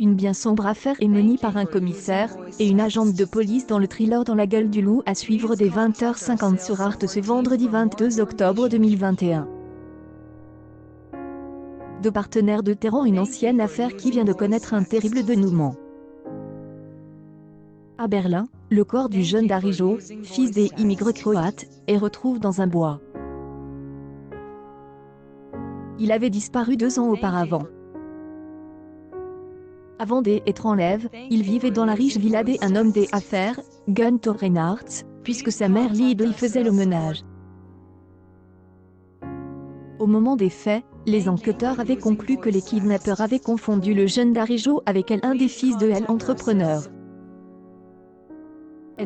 Une bien sombre affaire est menée par un commissaire et une agente de police dans le thriller Dans la gueule du loup à suivre dès 20h50 sur Arte ce vendredi 22 octobre 2021. Deux partenaires de terror, une ancienne affaire qui vient de connaître un terrible dénouement. À Berlin, le corps du jeune Darijo, fils des immigrés croates, est retrouvé dans un bois. Il avait disparu 2 ans auparavant. Avant d'être enlèvé, il vivait dans la riche villa d'un homme des affaires, Gunther Reinhardt, puisque sa mère Lide y faisait le ménage. Au moment des faits, les enquêteurs avaient conclu que les kidnappeurs avaient confondu le jeune Darijo avec un des fils de l'entrepreneur.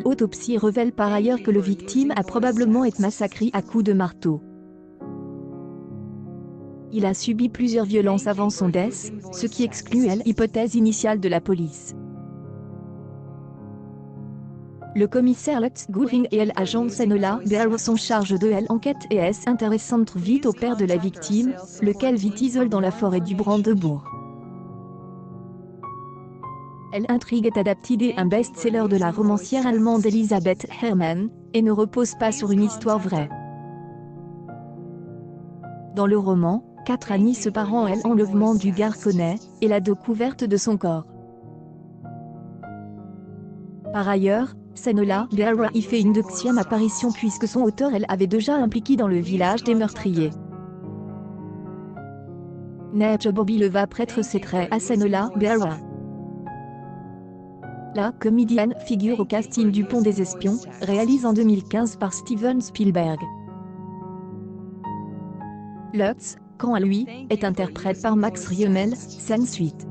L'autopsie révèle par ailleurs que le victime a probablement été massacré à coups de marteau. Il a subi plusieurs violences avant son décès, ce qui exclut l'hypothèse initiale de la police. Le commissaire Lutz Göring et l'agent Senola Berl sont chargés de l'enquête et est intéressante vite au père de la victime, lequel vit isolé dans la forêt du Brandebourg. L'intrigue est adaptée d'un best-seller de la romancière allemande Elisabeth Herrmann, et ne repose pas sur une histoire vraie. Dans le roman, 4 années séparant l'enlèvement du garçonnet et la découverte de son corps. Par ailleurs, Senola Berl y fait une 2e apparition puisque son auteur avait déjà impliqué dans le village des meurtriers. Neige Bobby le va prêtre ses traits à Senola Berl. La comédienne figure au casting du Pont des Espions, réalisé en 2015 par Steven Spielberg. Lutz, quant à lui, est interprété par Max Riemel, scène suite.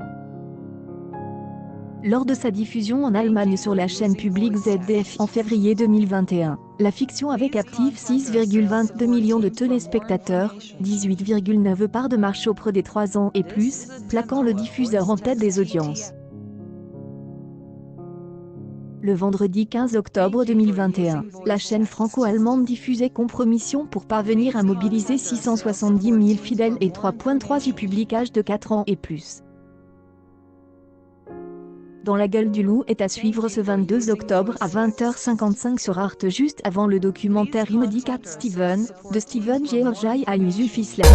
Lors de sa diffusion en Allemagne sur la chaîne publique ZDF en février 2021, la fiction avait captivé 6,22 millions de téléspectateurs, 18,9 parts de marché auprès des 3 ans et plus, plaquant le diffuseur en tête des audiences. Le vendredi 15 octobre 2021, la chaîne franco-allemande diffusait Compromission pour parvenir à mobiliser 670 000 fidèles et 3,3 du public âge de 4 ans et plus. Dans la gueule du loup est à suivre ce 22 octobre à 20h55 sur Arte juste avant le documentaire inédit Cat Steven, de Steven Georgi à Yusuf Islam.